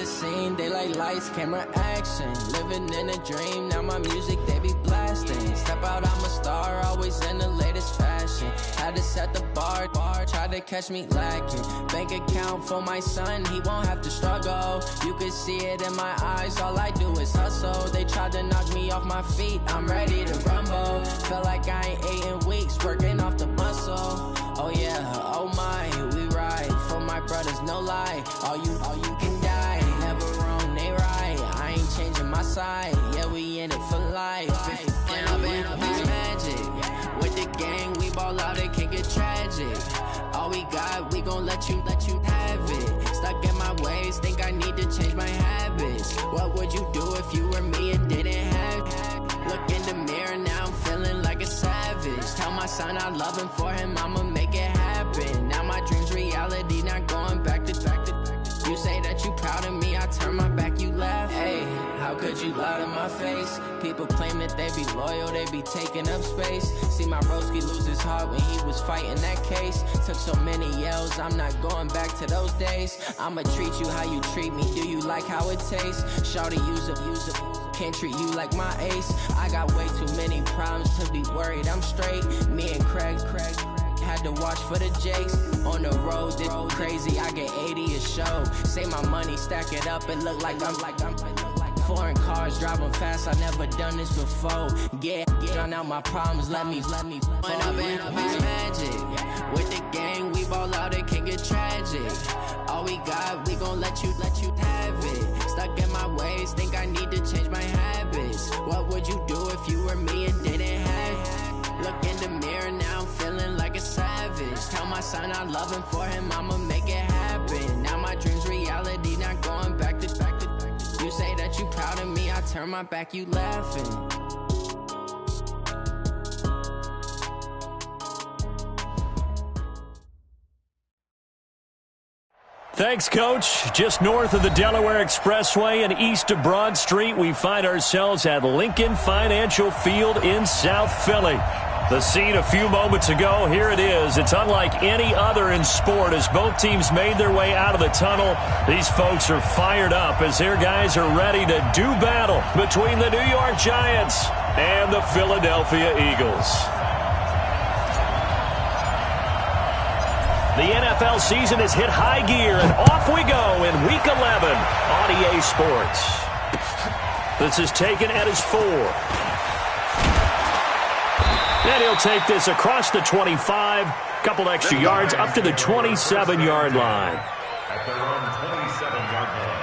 the scene, they like lights, camera, action. Living in a dream, now my music, they be blasting. Step out, I'm a star, always in the latest fashion. Had to set the bar, try to catch me lacking. Bank account for my son, he won't have to struggle. You can see it in my eyes, all I do is hustle. They tried to knock me off my feet, I'm ready to rumble. Felt like I ain't ate in weeks, working off the muscle. Oh yeah, oh my, we ride for my brothers, no lie. All you can die, never wrong, they right. I ain't changing my side, yeah, we in it for life. If up it's magic. With the gang, we ball out, it can get tragic. All we got, we gon' let you have it. Stuck in my ways, think I need to change my habits. What would you do if you were me and didn't have it? Look in the mirror, now I'm feeling like a savage. Tell my son I love him, for him I'ma make it happen. Now my dream's reality, not going back to. You say that you proud of me, I turn my back, you laugh. Hey, how could you lie to my face? People claim that they be loyal, they be taking up space. See my broski lose his heart when he was fighting that case. Took so many yells, I'm not going back to those days. I'ma treat you how you treat me, do you like how it tastes? Shawty, use it, can't treat you like my ace. I got way too many problems to be worried, I'm straight. Me and Craig had to watch for the Jakes. On the road, this crazy, I get 80 a show. Say my money, stack it up, it look like I'm foreign cars, driving fast, I never done this before. Get drown out my problems, let me When up it's magic. With the gang, we ball out, it can get tragic. All we got, we gon' let you have it. Stuck in my ways, think I need to change my habits. What would you do if you were me and didn't have it? Look in the mirror, now I'm feeling like a savage. Tell my son I love him, for him I'ma make it happen. Now my dream's reality, not going back to. You say that you proud of me, I turn my back, you laughing. Thanks, Coach. Just north of the Delaware Expressway and east of Broad Street, we find ourselves at Lincoln Financial Field in South Philly. The scene a few moments ago, here it is. It's unlike any other in sport as both teams made their way out of the tunnel. These folks are fired up as their guys are ready to do battle between the New York Giants and the Philadelphia Eagles. The NFL season has hit high gear, and off we go in Week 11 on EA Sports. This is taken at his 4. And he'll take this across the 25, couple extra yards up to the 27-yard line. At their own 27-yard line.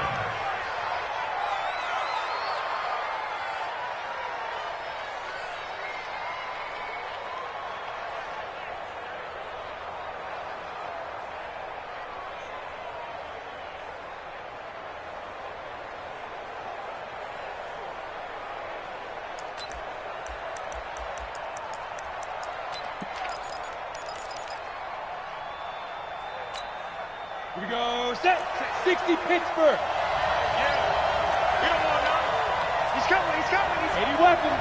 Here we go. Set. 60 Pittsburgh. Yeah. We don't want none. He's coming. He's coming. He's 80 weapon.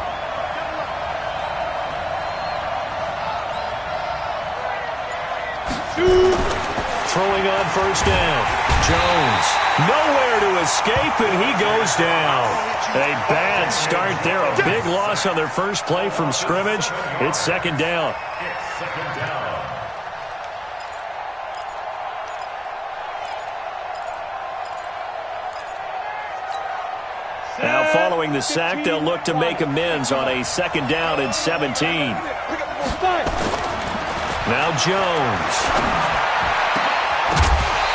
Throwing on first down. Jones. Nowhere to escape, and he goes down. A bad start there. A big loss on their first play from scrimmage. It's second down. It's second down. Now following the sack, they'll look to make amends on a second down and 17. Now Jones.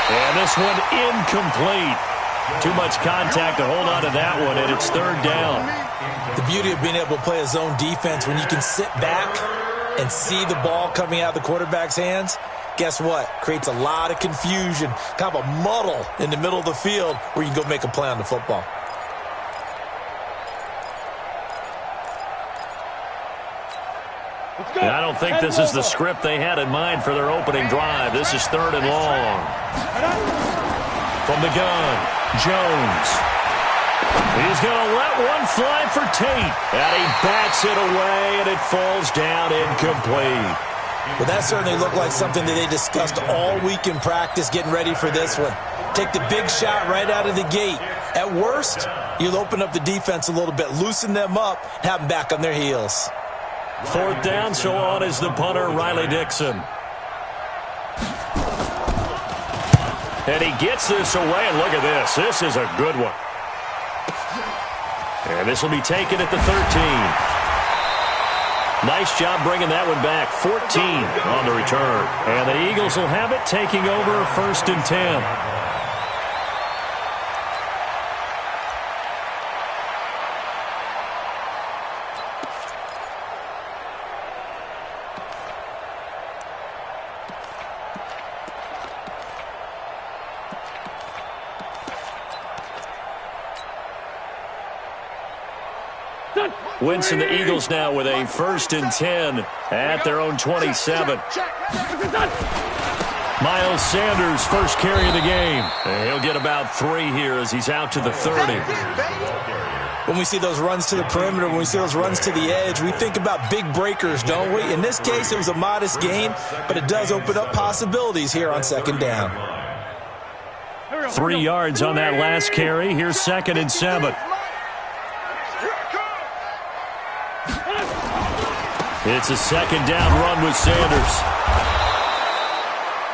And this one incomplete. Too much contact to hold on to that one, and it's third down. The beauty of being able to play a zone defense, when you can sit back and see the ball coming out of the quarterback's hands, guess what? Creates a lot of confusion, kind of a muddle in the middle of the field where you can go make a play on the football. And I don't think this is the script they had in mind for their opening drive. This is third and long. From the gun, Jones. He's going to let one fly for Tate. And he bats it away, and it falls down incomplete. Well, that certainly looked like something that they discussed all week in practice getting ready for this one. Take the big shot right out of the gate. At worst, you'll open up the defense a little bit, loosen them up, and have them back on their heels. 4th down, so on is the punter, Riley Dixon. And he gets this away, and look at this. This is a good one. And this will be taken at the 13. Nice job bringing that one back. 14 on the return. And the Eagles will have it, taking over 1st and 10. Winston, the Eagles now with a 1st and 10 at their own 27. Miles Sanders, first carry of the game. And he'll get about 3 here as he's out to the 30. When we see those runs to the perimeter, when we see those runs to the edge, we think about big breakers, don't we? In this case, it was a modest gain, but it does open up possibilities here on 2nd down. 3 yards on that last carry. Here's 2nd and 7. It's a 2nd down run with Sanders.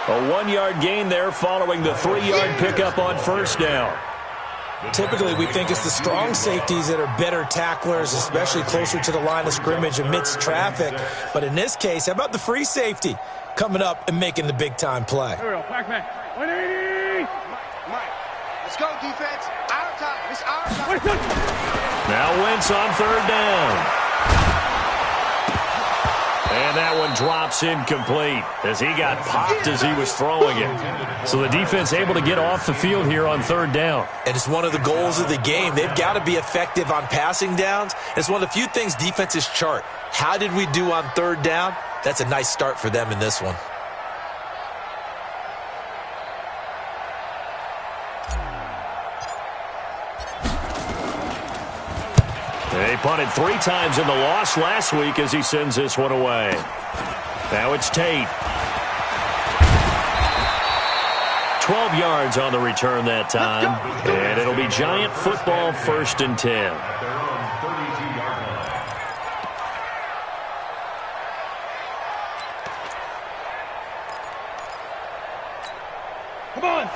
A 1-yard gain there following the 3-yard pickup on 1st down. Typically, we think it's the strong safeties that are better tacklers, especially closer to the line of scrimmage amidst traffic. But in this case, how about the free safety coming up and making the big-time play? Here we go, back. 180! Mike, let's go, defense. Our time. It's our time. Now Wentz on 3rd down. And that one drops incomplete as he got popped as he was throwing it. So the defense able to get off the field here on 3rd down. And it's one of the goals of the game. They've got to be effective on passing downs. It's one of the few things defenses chart. How did we do on 3rd down? That's a nice start for them in this one. They punted 3 times in the loss last week as he sends this one away. Now it's Tate. 12 yards on the return that time. And it'll be Giant football, 1st and 10.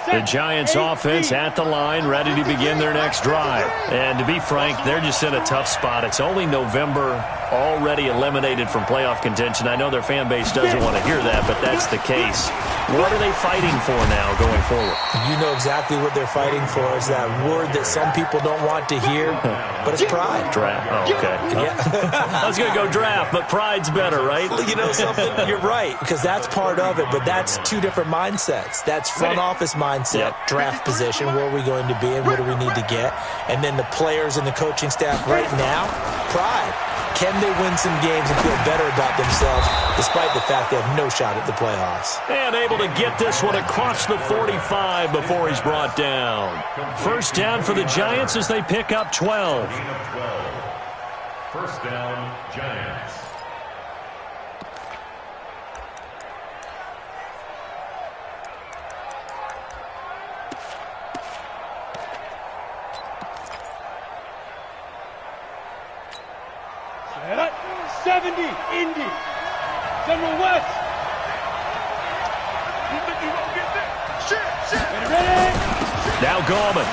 The Giants offense at the line, ready to begin their next drive. And to be frank, they're just in a tough spot. It's only November, already eliminated from playoff contention. I know their fan base doesn't want to hear that, but that's the case. What are they fighting for now going forward? You know exactly what they're fighting for. Is that word that some people don't want to hear, but it's pride. Draft. Oh, okay. Yeah. I was going to go draft, but pride's better, right? You know something? You're right, because that's part of it, but that's 2 different mindsets. That's front office mindset, draft position, where are we going to be and what do we need to get? And then the players and the coaching staff right now, pride. Can they win some games and feel better about themselves despite the fact they have no shot at the playoffs? And able to get this one across the 45 before he's brought down. 1st down for the Giants as they pick up 12. 1st down, Giants. Set up. 70, Indy. General West. You think you won't get there? Shit. Ready? Now Gallman.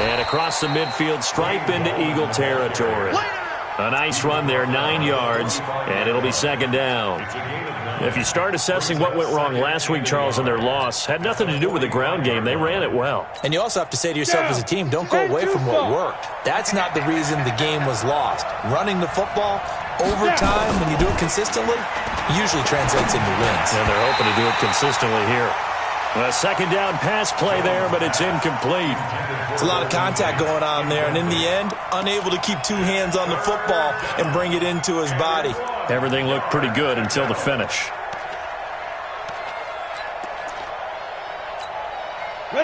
And across the midfield stripe into Eagle territory. A nice run there, 9 yards, and it'll be 2nd down. If you start assessing what went wrong last week, Charles, in their loss, had nothing to do with the ground game. They ran it well. And you also have to say to yourself as a team, don't go away from what worked. That's not the reason the game was lost. Running the football, over time, when you do it consistently, usually translates into wins. And they're hoping to do it consistently here. A 2nd down pass play there, but it's incomplete. It's a lot of contact going on there, and in the end, unable to keep 2 hands on the football and bring it into his body. Everything looked pretty good until the finish.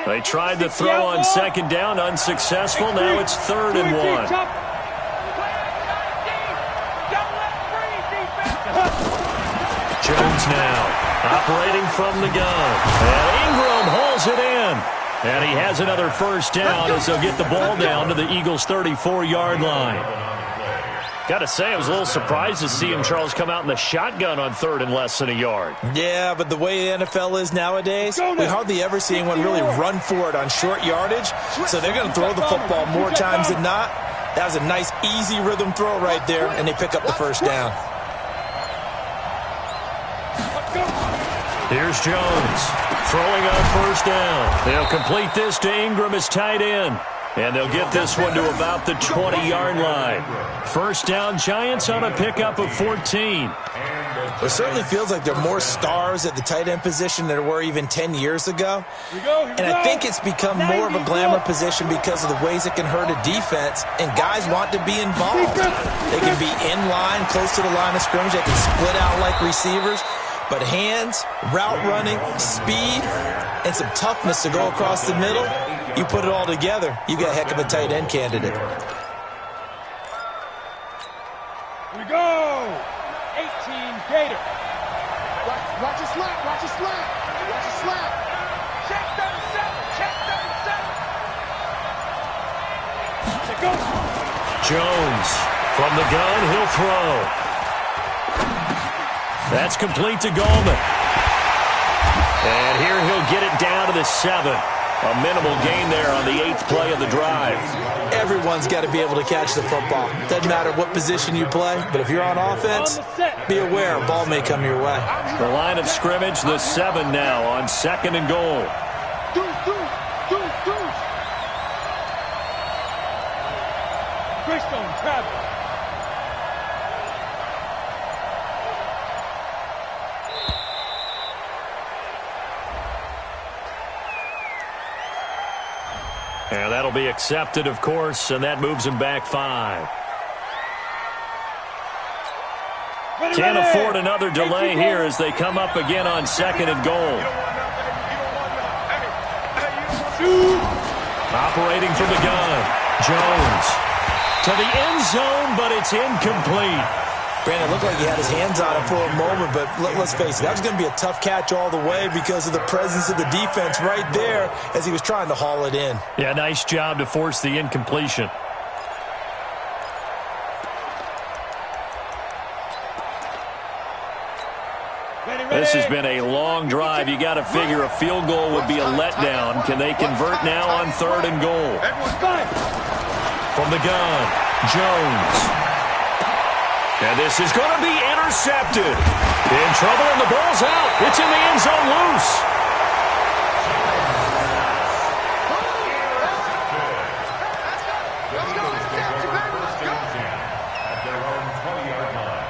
They tried to throw on 2nd down, unsuccessful. Now it's 3rd and 1. Jones now. Operating from the gun. And Ingram hauls it in. And he has another first down as they'll get the ball down to the Eagles' 34-yard line. Got to say, I was a little surprised to see him, Charles, come out in the shotgun on third and less than a yard. Yeah, but the way the NFL is nowadays, we hardly ever see anyone really run for it on short yardage. So they're going to throw the football more times than not. That was a nice, easy rhythm throw right there, and they pick up the first down. Here's Jones throwing on first down. They'll complete this to Ingram as tight end. And they'll get this one to about the 20-yard line. First down, Giants on a pickup of 14. It certainly feels like there are more stars at the tight end position than there were even 10 years ago. And I think it's become more of a glamour position because of the ways it can hurt a defense, and guys want to be involved. They can be in line, close to the line of scrimmage. They can split out like receivers. But hands, route running, speed, and some toughness to go across the middle, you put it all together, you got a heck of a tight end candidate. Here we go. 18 Gator. Watch your slant. Watch your slant. Watch your slant. Check 37. Check 37. Go. Jones from the gun, he'll throw. That's complete to Goldman. And here he'll get it down to the 7. A minimal gain there on the 8th play of the drive. Everyone's got to be able to catch the football. Doesn't matter what position you play, but if you're on offense, be aware a ball may come your way. The line of scrimmage, the 7 now on 2nd and goal. Greystone travel. And that'll be accepted, of course, and that moves him back 5. Can't afford another delay here as they come up again on 2nd and goal. Operating from the gun, Jones to the end zone, but it's incomplete. Brandon, it looked like he had his hands on it for a moment, but let's face it, that was going to be a tough catch all the way because of the presence of the defense right there as he was trying to haul it in. Yeah, nice job to force the incompletion. This has been a long drive. You got to figure a field goal would be a letdown. Can they convert now on 3rd and goal? From the gun, Jones. And this is going to be intercepted. In trouble, and the ball's out. It's in the end zone loose. At their own 20-yard line.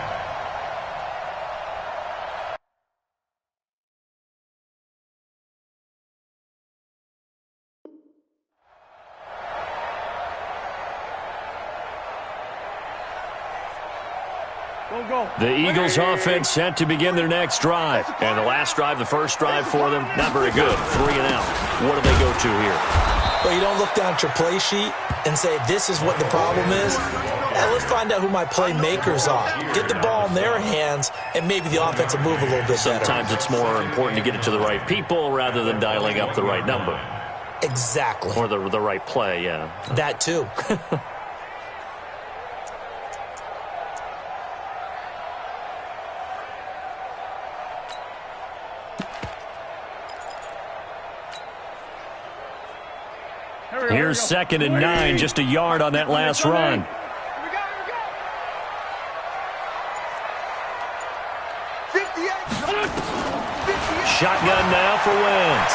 The Eagles offense set to begin their next drive. And the last drive, the first drive for them, not very good. 3 and out. What do they go to here? Well, you don't look down at your play sheet and say, this is what the problem is. Let's find out who my playmakers are. Get the ball in their hands, and maybe the offense will move a little bit better. Sometimes it's more important to get it to the right people rather than dialing up the right number. Exactly. Or the right play, yeah. That too. Here's 2nd and 9, just a yard on that last run. Shotgun now for Wentz.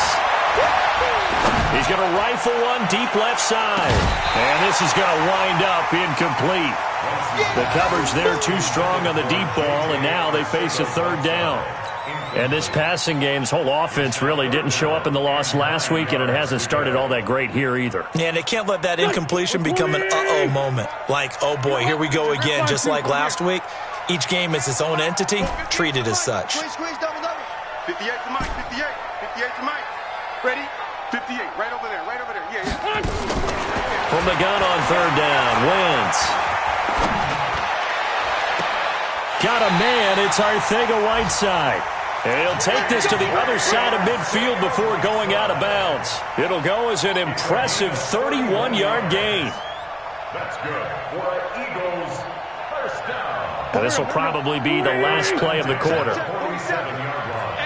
He's going to rifle one deep left side. And this is going to wind up incomplete. The coverage there too strong on the deep ball, and now they face a 3rd down. And this passing game's whole offense really didn't show up in the loss last week, and it hasn't started all that great here either. Yeah, and they can't let that incompletion become an uh-oh moment. Like, oh boy, here we go again, just like last week. Each game is its own entity, treated as such. 58 to Mike, 58 to Mike. Ready? 58, right over there, yeah. From the gun on 3rd down, Wentz. Got a man, it's Arthega-Whiteside. And he'll take this to the other side of midfield before going out of bounds. It'll go as an impressive 31-yard gain. That's good for an Eagles first down. And this will probably be the last play of the quarter. 47-yard line.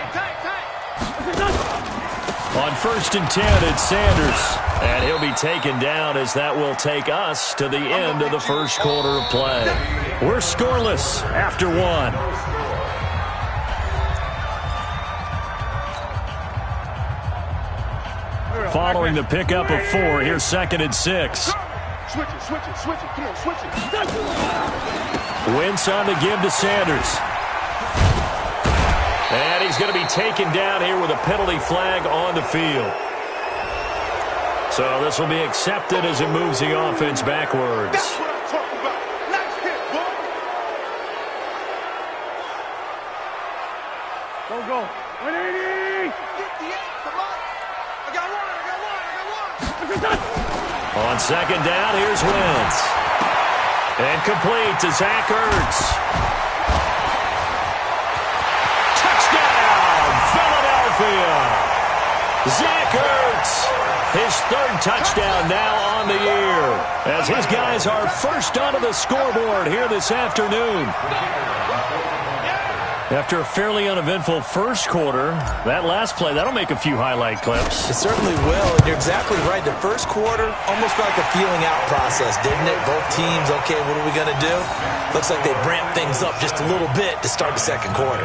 On 1st and 10, it's Sanders. And he'll be taken down as that will take us to the end of the first quarter of play. We're scoreless after one. Following the pickup of 4, here's 2nd and 6. Switch it. Come on, switch it. Wentz on the give to Sanders. And he's going to be taken down here with a penalty flag on the field. So this will be accepted as it moves the offense backwards. That's what I'm talking about. Nice hit, boy. Go. 180. 58, come on. I got one. On 2nd down, here's Wentz. And complete to Zach Ertz. Touchdown, Philadelphia. Zach Ertz, his 3rd touchdown now on the year, as his guys are first onto the scoreboard here this afternoon. After a fairly uneventful first quarter, that last play, that'll make a few highlight clips. It certainly will, and you're exactly right. The first quarter, almost like a feeling out process, didn't it? Both teams, okay, what are we going to do? Looks like they ramped things up just a little bit to start the second quarter.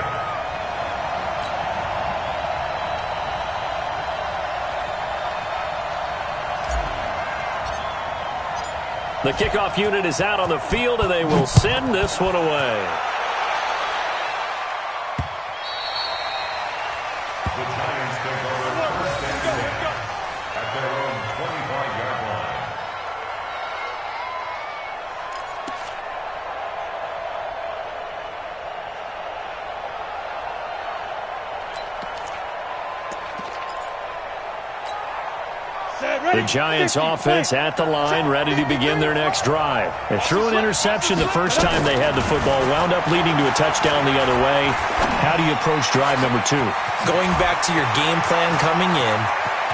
The kickoff unit is out on the field, and they will send this one away. The Giants take over first and 10 at their own 25-yard line. The Giants offense at the line, ready to begin their next drive. They threw an interception the first time they had the football, wound up leading to a touchdown the other way. How do you approach drive number 2? Going back to your game plan coming in,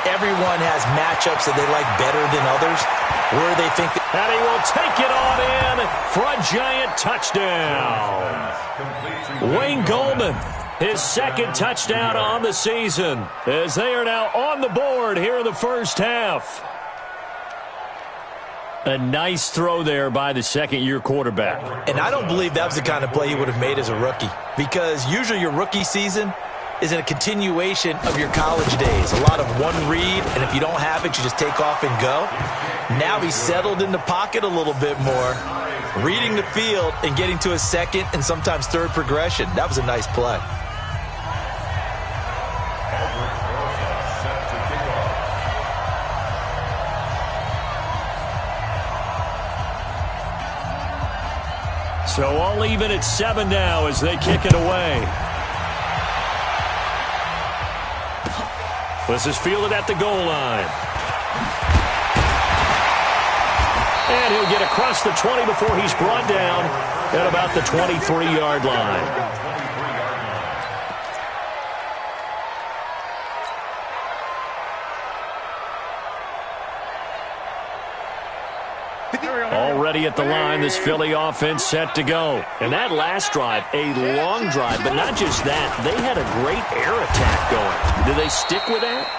everyone has matchups that they like better than others, where they think that. And he will take it on in for a Giant touchdown. Wayne Goldman, his 2nd touchdown on the season, as they are now on the board here in the first half. A nice throw there by the second-year quarterback. And I don't believe that was the kind of play he would have made as a rookie, because usually your rookie season is a continuation of your college days. A lot of one read, and if you don't have it, you just take off and go. Now he's settled in the pocket a little bit more, reading the field and getting to a second and sometimes third progression. That was a nice play. So all even at 7 now as they kick it away. This is fielded at the goal line. And he'll get across the 20 before he's brought down at about the 23-yard line. Already at the line, this Philly offense set to go. And that last drive, a long drive, but not just that. They had a great air attack going. Do they stick with that?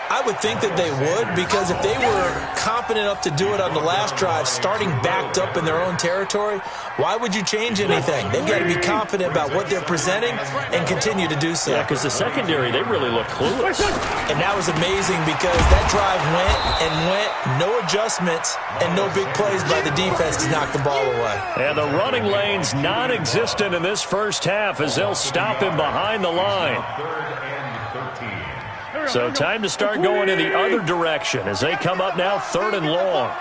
I would think that they would, because if they were confident enough to do it on the last drive, starting backed up in their own territory, why would you change anything? They've got to be confident about what they're presenting and continue to do so. Yeah, because the secondary, they really look clueless. And that was amazing, because that drive went, no adjustments, and no big plays by the defense to knock the ball away. And the running lane's non-existent in this first half as they'll stop him behind the line. So time to start going in the other direction as they come up now 3rd and long.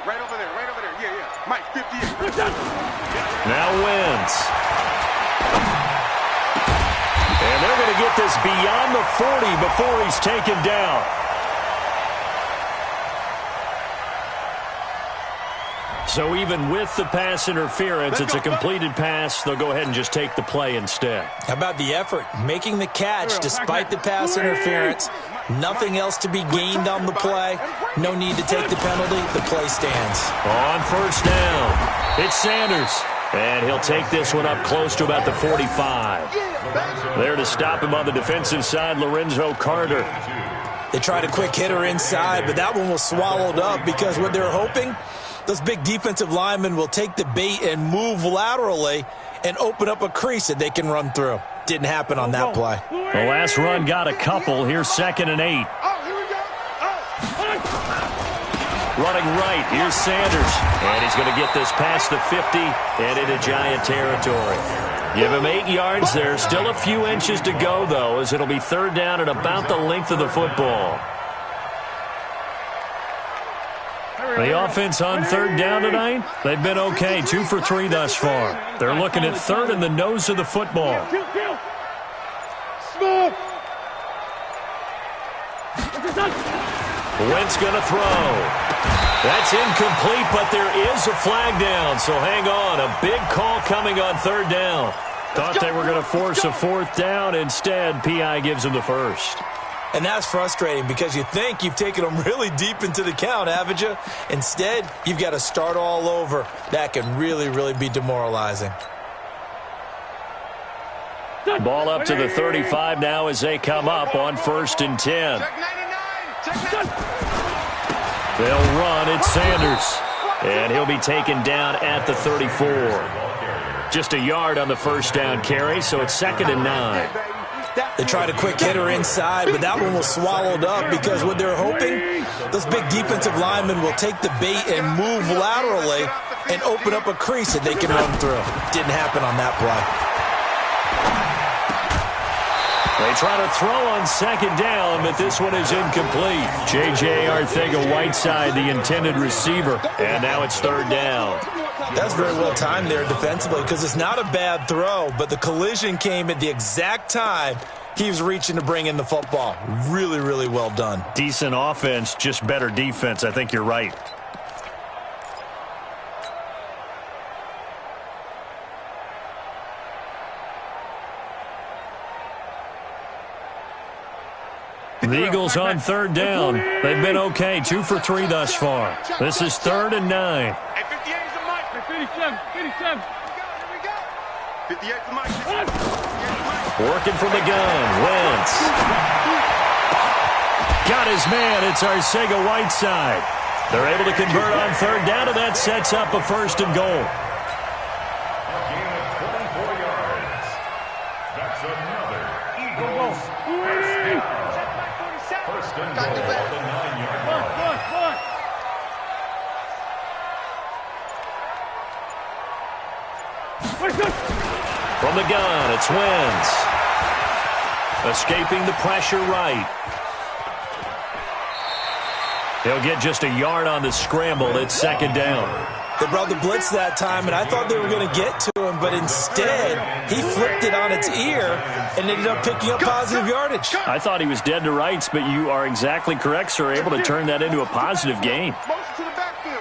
Right over there. Yeah. Mike, 58. Now Wentz. And they're going to get this beyond the 40 before he's taken down. So even with the pass interference, it's a completed pass. They'll go ahead and just take the play instead. How about the effort? Making the catch despite the pass interference. Nothing else to be gained on the play. No need to take the penalty. The play stands. On first down, it's Sanders. And he'll take this one up close to about the 45. There to stop him on the defensive side, Lorenzo Carter. They tried a quick hitter inside, but that one was swallowed up because what they're hoping, those big defensive linemen will take the bait and move laterally and open up a crease that they can run through. Didn't happen on that play. The last run got a couple. Here's 2nd and 8. Running right, here's Sanders. And he's going to get this past the 50 and into Giant territory. Give him 8 yards there. Still a few inches to go, though, as it'll be 3rd down and about the length of the football. The offense on 3rd down tonight, they've been okay. 2 for 3 thus far. They're looking at 3rd in the nose of the football. Wentz going to throw. That's incomplete, but there is a flag down, so hang on. A big call coming on 3rd down. Thought they were going to force a 4th down. Instead, P.I. gives them the first. And that's frustrating because you think you've taken them really deep into the count, haven't you? Instead, you've got to start all over. That can really, really be demoralizing. Ball up to the 35 now as they come up on 1st and 10. They'll run. It's Sanders. And he'll be taken down at the 34. Just a yard on the 1st down carry, so it's 2nd and 9. They tried a quick hitter inside, but that one was swallowed up because what they're hoping, those big defensive linemen will take the bait and move laterally and open up a crease that they can run through. Didn't happen on that play. They try to throw on 2nd down, but this one is incomplete. J.J. Arcega-Whiteside, the intended receiver, and now it's 3rd down. That's very well timed there defensively because it's not a bad throw, but the collision came at the exact time he was reaching to bring in the football. Really, really well done. Decent offense, just better defense. I think you're right. The Eagles on 3rd down. They've been okay. 2 for 3 thus far. This is 3rd and 9. Hey, 58 is the mic. 57. Here we go. 58 is the mic. Working from the gun. Wentz. Got his man. It's Arcega-Whiteside. They're able to convert on 3rd down, and that sets up a 1st and goal. A gain of 24 yards. That's another Eagles first down. 1st and goal at the 9-yard line. From the gun, it's Wentz. Escaping the pressure right. He'll get just a yard on the scramble. It's 2nd down. They brought the blitz that time, and I thought they were going to get to him, but instead, he flipped it on its ear and ended up picking up positive yardage. I thought he was dead to rights, but you are exactly correct, sir. Able to turn that into a positive gain. Motion to the backfield.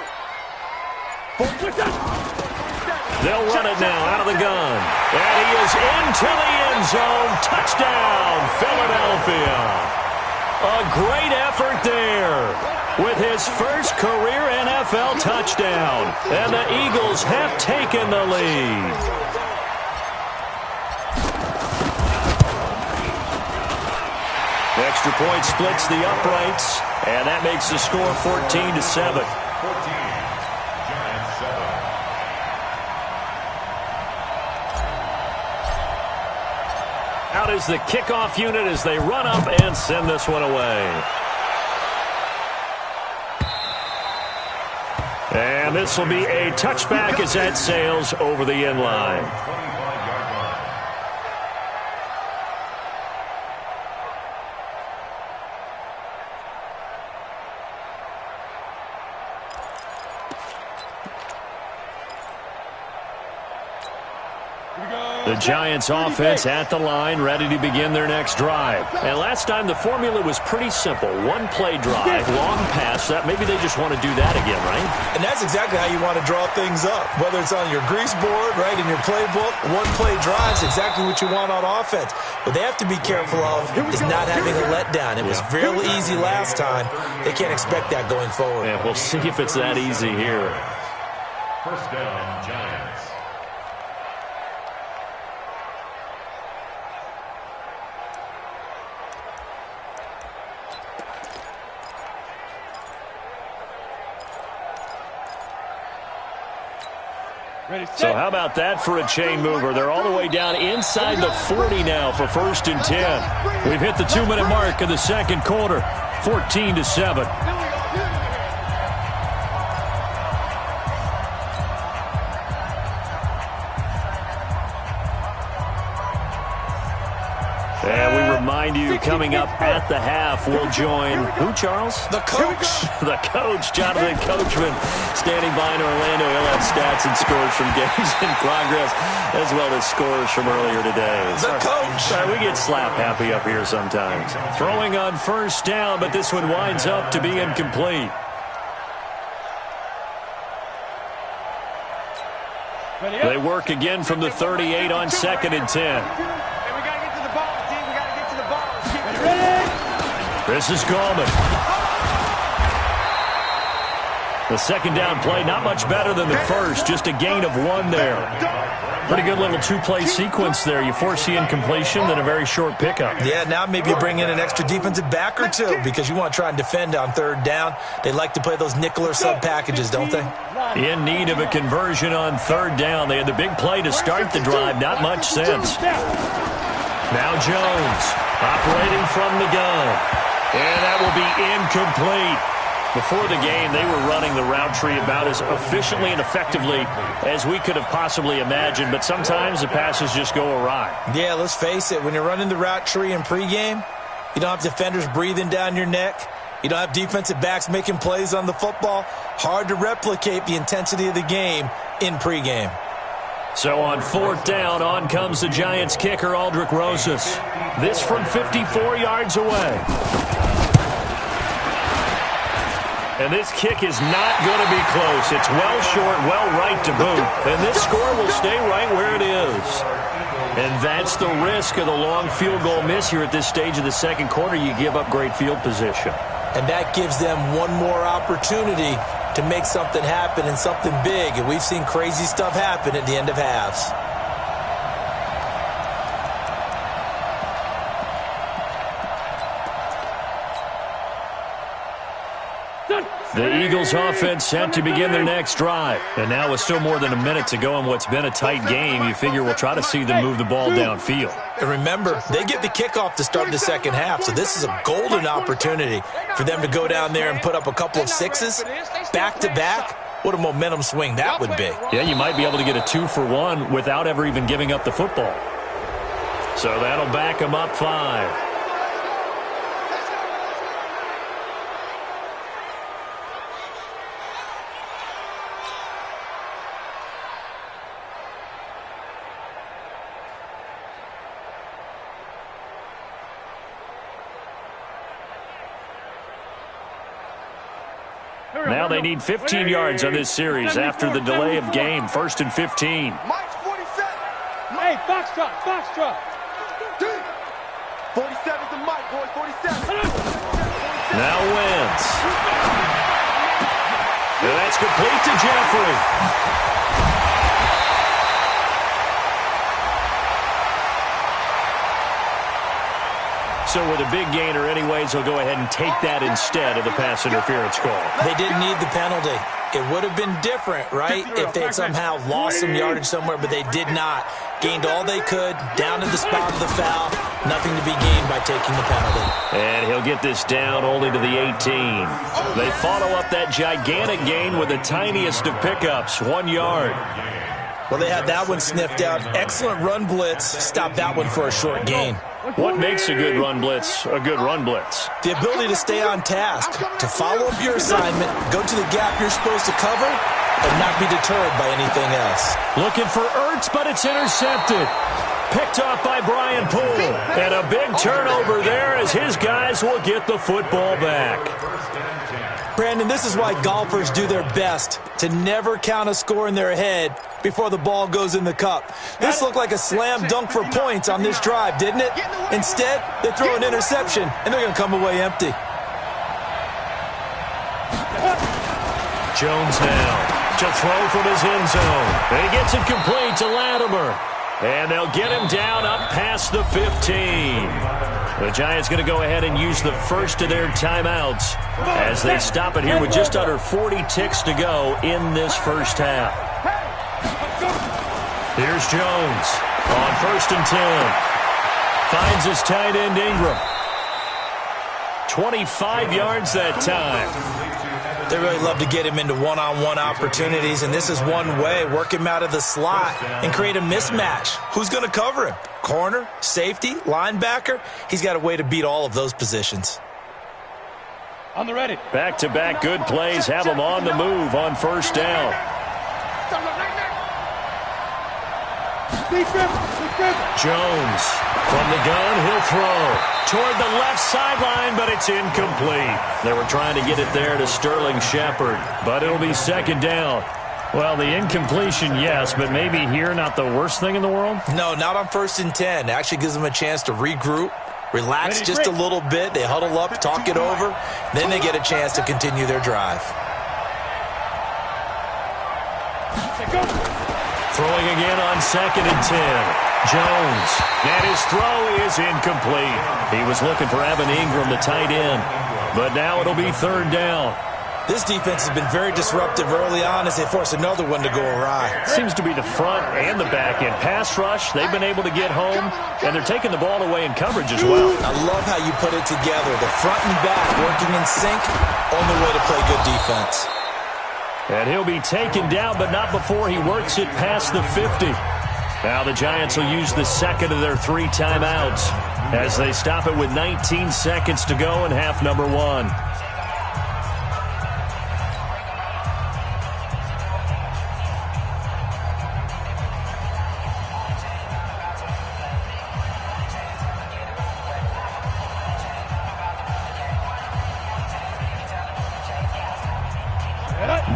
They'll run it now out of the gun. And he is into the end zone. Touchdown, Philadelphia. A great effort there with his first career NFL touchdown. And the Eagles have taken the lead. Extra point splits the uprights, and that makes the score 14-7. 14. Giants 7. Out is the kickoff unit as they run up and send this one away. And this will be a touchback as that sails over the end line. 25-yard line. Here we go. The Giants offense at the line, ready to begin their next drive. And last time the formula was pretty simple. One play drive, long pass. That maybe they just want to do that again, right? And that's exactly how you want to draw things up. Whether it's on your grease board, right, in your playbook, one play drive is exactly what you want on offense. What they have to be careful of is not having a letdown. It was real easy last time. They can't expect that going forward. Yeah, we'll see if it's that easy here. First down, Giants. So how about that for a chain mover? They're all the way down inside the 40 now for 1st and 10. We've hit the 2-minute mark of the second quarter, 14-7. And we remind you, coming up at the half, we'll join who, Charles? The coach. The coach, Jonathan Coachman, standing by in Orlando. He'll have stats and scores from games in progress, as well as scores from earlier today. The coach. We get slap happy up here sometimes. Throwing on 1st down, but this one winds up to be incomplete. They work again from the 38 on 2nd and 10. This is Gallman. The 2nd down play, not much better than the first, just a gain of 1 there. Pretty good little 2-play sequence there. You force the incompletion, then a very short pickup. Yeah, now maybe you bring in an extra defensive back or two because you want to try and defend on 3rd down. They like to play those nickel or sub packages, don't they? In need of a conversion on 3rd down. They had the big play to start the drive, not much sense. Now Jones operating from the gun. And that will be incomplete. Before the game, they were running the route tree about as efficiently and effectively as we could have possibly imagined, but sometimes the passes just go awry. Yeah, let's face it. When you're running the route tree in pregame, you don't have defenders breathing down your neck. You don't have defensive backs making plays on the football. Hard to replicate the intensity of the game in pregame. So on 4th down, on comes the Giants kicker, Aldrick Rosas. This from 54 yards away. And this kick is not going to be close. It's well short, well right to boot. And this score will stay right where it is. And that's the risk of the long field goal miss here at this stage of the second quarter. You give up great field position. And that gives them one more opportunity to make something happen and something big. And we've seen crazy stuff happen at the end of halves. The Eagles offense set to begin their next drive. And now with still more than a minute to go in what's been a tight game, you figure we'll try to see them move the ball downfield. And remember, they get the kickoff to start the second half, so this is a golden opportunity for them to go down there and put up a couple of sixes back-to-back. What a momentum swing that would be. Yeah, you might be able to get a 2-for-1 without ever even giving up the football. So that'll back them up 5. Now they need 15 yards on this series after the delay of game. 1st and 15. Mike's 47. Hey, Foxtrot, Foxtrot. 47's the Mike, boys, 47. Now Wentz. And that's complete to Jeffrey. So with a big gainer anyways, they'll go ahead and take that instead of the pass interference call. They didn't need the penalty. It would have been different, right, if they had somehow lost some yardage somewhere, but they did not. Gained all they could, down to the spot of the foul. Nothing to be gained by taking the penalty. And he'll get this down only to the 18. They follow up that gigantic gain with the tiniest of pickups, 1 yard. Well, they had that one sniffed out. Excellent run blitz. Stopped that one for a short gain. What makes a good run blitz a good run blitz? The ability to stay on task, to follow up your assignment, go to the gap you're supposed to cover, and not be deterred by anything else. Looking for Ertz, but it's intercepted. Picked off by Brian Poole. And a big turnover there as his guys will get the football back. Brandon, this is why golfers do their best to never count a score in their head before the ball goes in the cup. This looked like a slam dunk for points on this drive, didn't it? Instead, they throw an interception, and they're going to come away empty. Jones now to throw from his end zone. And he gets it complete to Latimer. And they'll get him down up past the 15. The Giants going to go ahead and use the first of their timeouts as they stop it here with just under 40 ticks to go in this first half. Here's Jones on 1st and 10. Finds his tight end Ingram. 25 yards that time. They really love to get him into one-on-one opportunities, and this is one way. Work him out of the slot and create a mismatch. Who's going to cover him? Corner, safety, linebacker? He's got a way to beat all of those positions. On the ready. Back-to-back good plays have him on the move on 1st down. Jones from the gun, he'll throw toward the left sideline, but it's incomplete. They were trying to get it there to Sterling Shepard, but it'll be 2nd down. Well, the incompletion, yes, but maybe here not the worst thing in the world? No, not on 1st and 10. It actually gives them a chance to regroup, relax just a little bit. They huddle up, talk it over, then they get a chance to continue their drive. Throwing again on 2nd and 10. Jones, and his throw is incomplete. He was looking for Evan Ingram, the tight end, but now it'll be 3rd down. This defense has been very disruptive early on as they force another one to go awry. Seems to be the front and the back end. Pass rush, they've been able to get home, and they're taking the ball away in coverage as well. I love how you put it together. The front and back working in sync, only way to play good defense. And he'll be taken down, but not before he works it past the 50. Now the Giants will use the 2nd of their 3 timeouts as they stop it with 19 seconds to go in half number 1.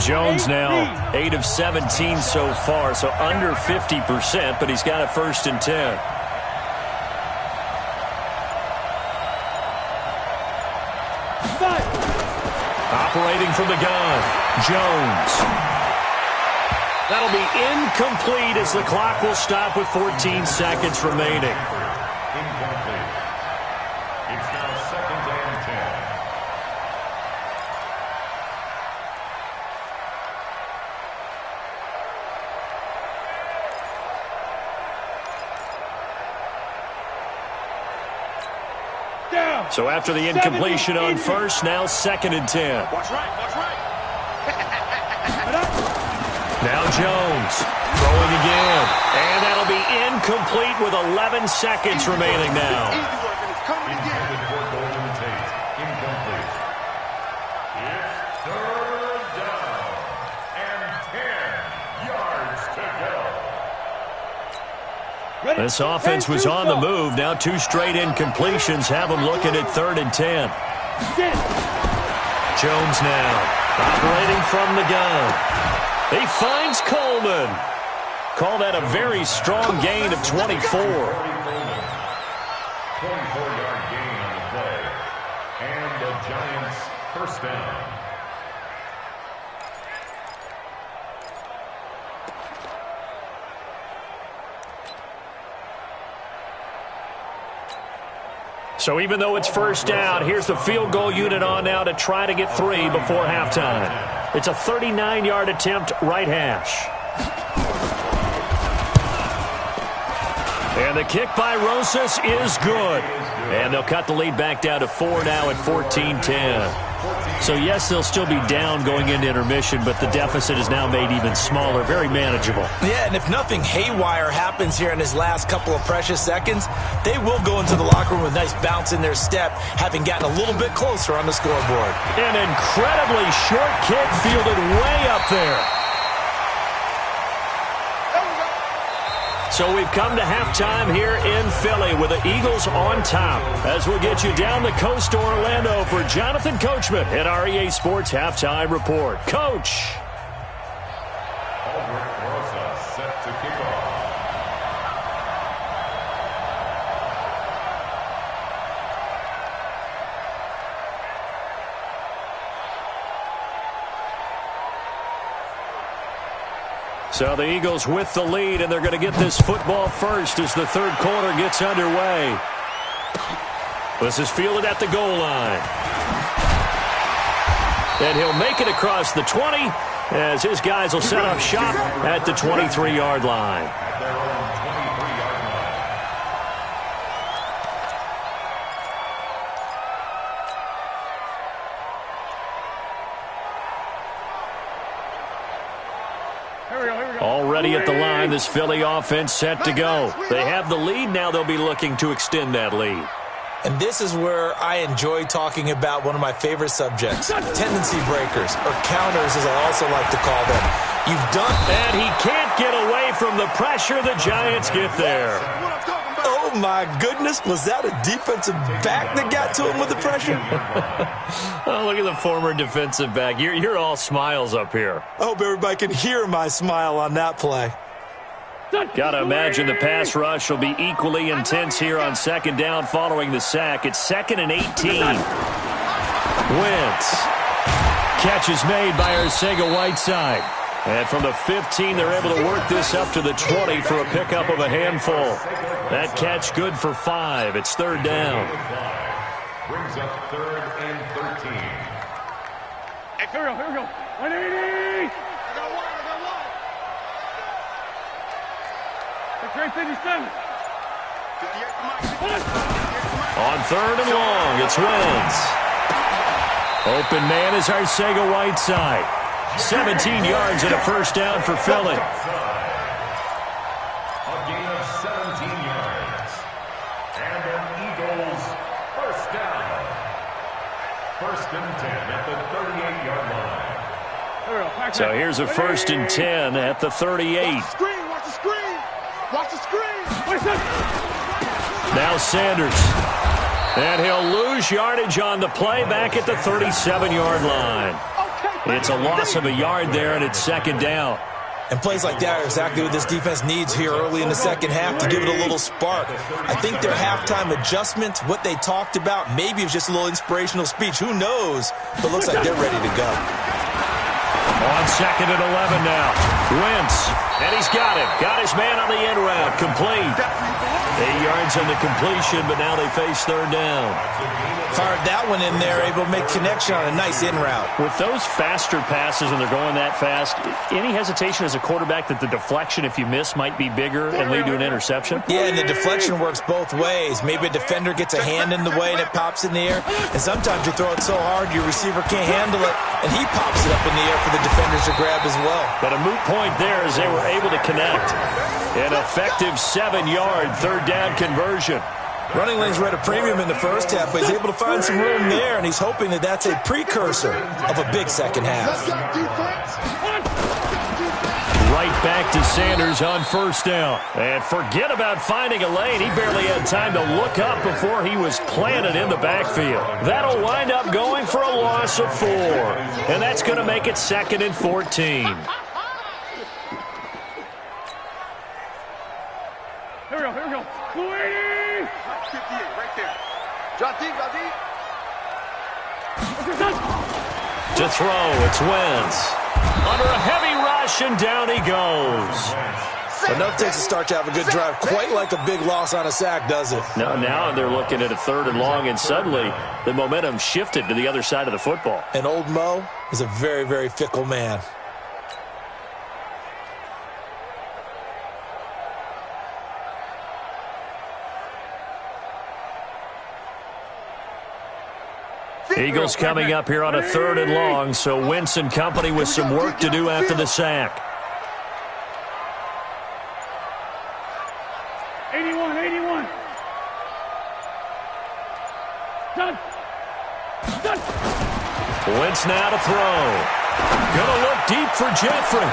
Jones now 8 of 17 so far, so under 50%, but he's got a 1st and 10. Operating from the gun, Jones. That'll be incomplete as the clock will stop with 14 seconds remaining. Incomplete. It's now 2nd and 10. So after the incompletion on 1st, now 2nd and 10. Watch right, watch right. Now Jones throwing again. And that'll be incomplete with 11 seconds remaining now. Easy work, and it's coming again. Intended for Golden Tate. Incomplete. It's 3rd down and 10 yards to go. This offense was on the move. Now 2 straight incompletions have them looking at 3rd and 10. Jones now operating from the gun. He finds Coleman. Call that a very strong gain of 24. 24-yard gain on the play. And the Giants 1st down. So even though it's 1st down, here's the field goal unit on now to try to get 3 before halftime. It's a 39-yard attempt, right hash. And the kick by Rosas is good. And they'll cut the lead back down to 4 now at 14-10. So, yes, they'll still be down going into intermission, but the deficit is now made even smaller, very manageable. Yeah, and if nothing haywire happens here in his last couple of precious seconds, they will go into the locker room with a nice bounce in their step, having gotten a little bit closer on the scoreboard. An incredibly short kick fielded way up there. So we've come to halftime here in Philly with the Eagles on top. As we'll get you down the coast to Orlando for Jonathan Coachman at our EA Sports Halftime Report. Coach. Set to kick off. So the Eagles with the lead, and they're going to get this football first as the third quarter gets underway. This is fielded at the goal line. And he'll make it across the 20 as his guys will set up shop at the 23-yard line. At their own 23-yard line. Already at the line, this Philly offense set to go. They have the lead. Now they'll be looking to extend that lead. And this is where I enjoy talking about one of my favorite subjects, tendency breakers, or counters as I also like to call them. You've done... And he can't get away from the pressure. The Giants get there. Oh, my goodness. Was that a defensive back that got to him with the pressure? Oh, look at the former defensive back. You're all smiles up here. I hope everybody can hear my smile on that play. Got to imagine the pass rush will be equally intense here on second down following the sack. It's 2nd and 18. Wentz. Catch is made by Arcega-Whiteside. And from the 15, they're able to work this up to the 20 for a pickup of a handful. That catch good for 5. It's third down. Brings up 3rd and 13. Hey, here we go. 180. Great 57. On 3rd and long, it's Wentz. Open man is Arcega-Whiteside. 17 yards and a first down for Philly. A gain of 17 yards. And an Eagles first down. 1st and 10 at the 38-yard line. So here's a 1st and 10 at the 38. Watch the screen. Watch the screen. Now Sanders. And he'll lose yardage on the play back at the 37-yard line. It's a loss of a yard there, and it's second down. And plays like that are exactly what this defense needs here early in the second half to give it a little spark. I think their halftime adjustment, what they talked about, maybe it was just a little inspirational speech. Who knows? But looks like they're ready to go. On 2nd and 11 now. Wentz. And he's got it. Got his man on the end route. Complete. 8 yards on the completion, but now they face third down. Fired that one in there, able to make connection on a nice in route. With those faster passes and they're going that fast, any hesitation as a quarterback that the deflection, if you miss, might be bigger and lead to an interception? Yeah, and the deflection works both ways. Maybe a defender gets a hand in the way and it pops in the air. And sometimes you throw it so hard your receiver can't handle it, and he pops it up in the air for the defenders to grab as well. But a moot point there as they were able to connect. An effective 7-yard third down conversion. Running lanes were at a premium in the first half, but he's able to find some room there, and he's hoping that that's a precursor of a big second half. Right back to Sanders on first down. And forget about finding a lane. He barely had time to look up before he was planted in the backfield. That'll wind up going for a loss of 4. And that's going to make it 2nd and 14. Here we go. 280. 58, right there. John D. To throw, it's Wentz. Under a heavy rush, and down he goes. Enough takes a start to have a good drive. Quite like a big loss on a sack, does it? Now they're looking at a 3rd and long, and suddenly the momentum shifted to the other side of the football. And old Mo is a very, very fickle man. Eagles coming up here on a 3rd and long, so Wentz and company with some work to do after the sack. 81. Done. Wentz now to throw. Gonna look deep for Jeffrey.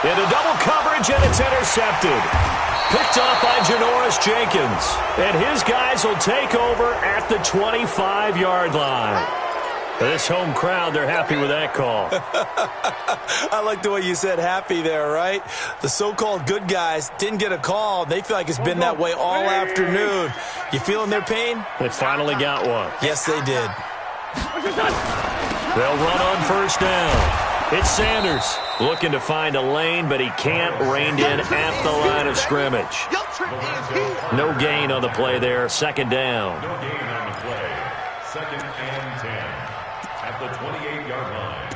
Into double coverage, and it's intercepted. picked off by Janoris Jenkins. And his guys will take over at the 25-yard line. This home crowd, they're happy with that call. I like the way you said happy there, right? The so-called good guys didn't get a call. They feel like it's been that way all afternoon. You feeling their pain? They finally got one. Yes, they did. They'll run on first down. It's Sanders looking to find a lane, but he can't rein in at the line of scrimmage. No gain on the play there. Second down. No gain on the play. Second and 10 at the 28-yard line.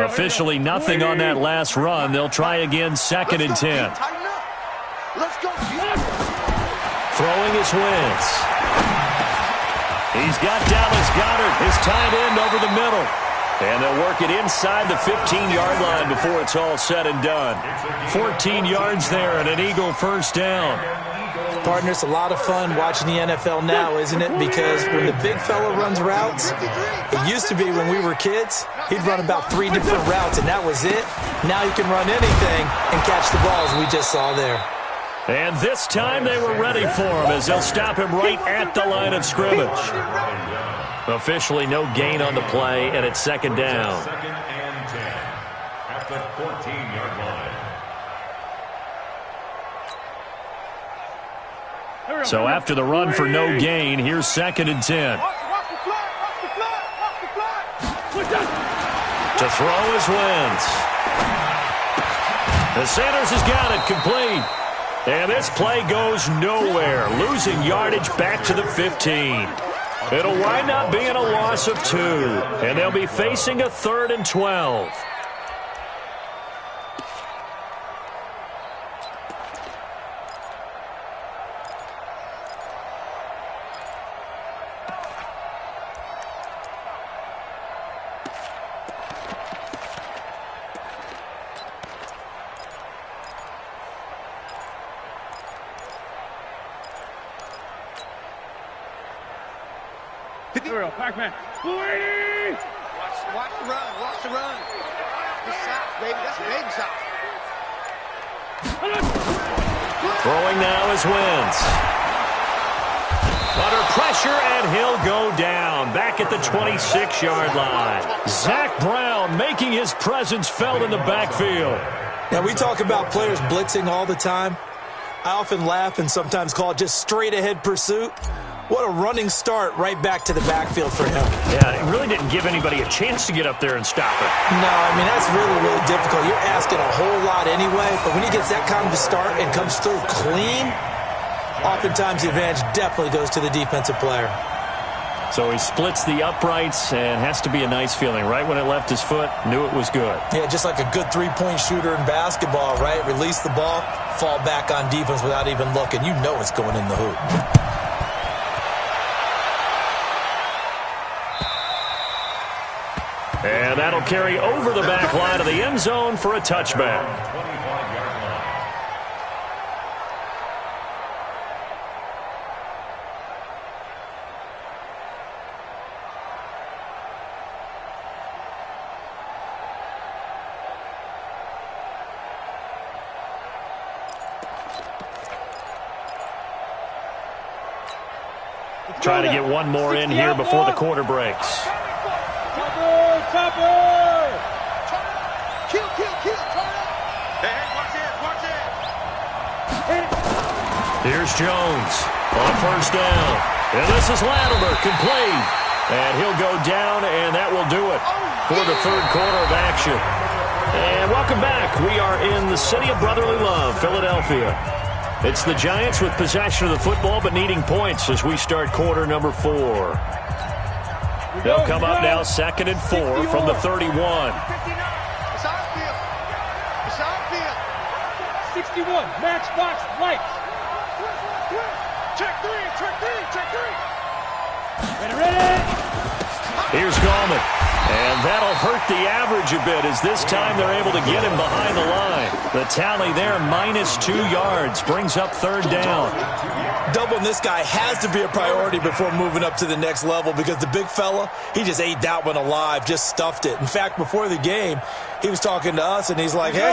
Officially nothing on that last run. They'll try again, second and 10. Let's go. Throwing his Wentz. He's got Dallas Goedert, his tight end, over the middle. And they'll work it inside the 15-yard line before it's all said and done. 14 yards there and an Eagle first down. Partner, it's a lot of fun watching the NFL now, isn't it? Because when the big fella runs routes, it used to be when we were kids, he'd run about 3 different routes, and that was it. Now you can run anything and catch the balls we just saw there. And this time they were ready for him as they'll stop him right at the line of scrimmage. Officially no gain on the play, and it's second down. Second and 10 at the 14-yard line. So after the run for no gain, here's second and 10. To throw is Wentz. And Sanders has got it complete. And this play goes nowhere, losing yardage back to the 15. It'll wind up being a loss of 2, and they'll be facing a 3rd and 12. Pac-Man. Watch the run. Watch the run. This South, baby. That's a big South. Throwing now is Wentz. Under pressure, and he'll go down. Back at the 26-yard line. Zach Brown making his presence felt in the backfield. Now, we talk about players blitzing all the time. I often laugh and sometimes call it just straight-ahead pursuit. What a running start right back to the backfield for him. Yeah, it really didn't give anybody a chance to get up there and stop it. No, I mean, that's really, really difficult. You're asking a whole lot anyway, but when he gets that kind of a start and comes through clean, oftentimes the advantage definitely goes to the defensive player. So he splits the uprights and has to be a nice feeling. Right when it left his foot, knew it was good. Yeah, just like a good three-point shooter in basketball, right? Release the ball, fall back on defense without even looking. You know it's going in the hoop. And that'll carry over the back line of the end zone for a touchback. 25-yard line. Trying to get one more in here before the quarter breaks. Topper! Kill, turn it! Hey, watch it! Here's Jones on first down. And this is Latimer, complete. And he'll go down, and that will do it for the third quarter of action. And welcome back. We are in the city of brotherly love, Philadelphia. It's the Giants with possession of the football but needing points as we start quarter number 4. They'll come up now second and 4 from the 31. It's outfield. It's outfield. 61, matchbox lights. Check three. Ready. Here's Gallman. And that'll hurt the average a bit as this time they're able to get him behind the line. The tally there, -2 yards, brings up third down. doubling this guy has to be a priority before moving up to the next level because the big fella, he just ate that one alive, just stuffed it. In fact, before the game, he was talking to us, and he's like, hey,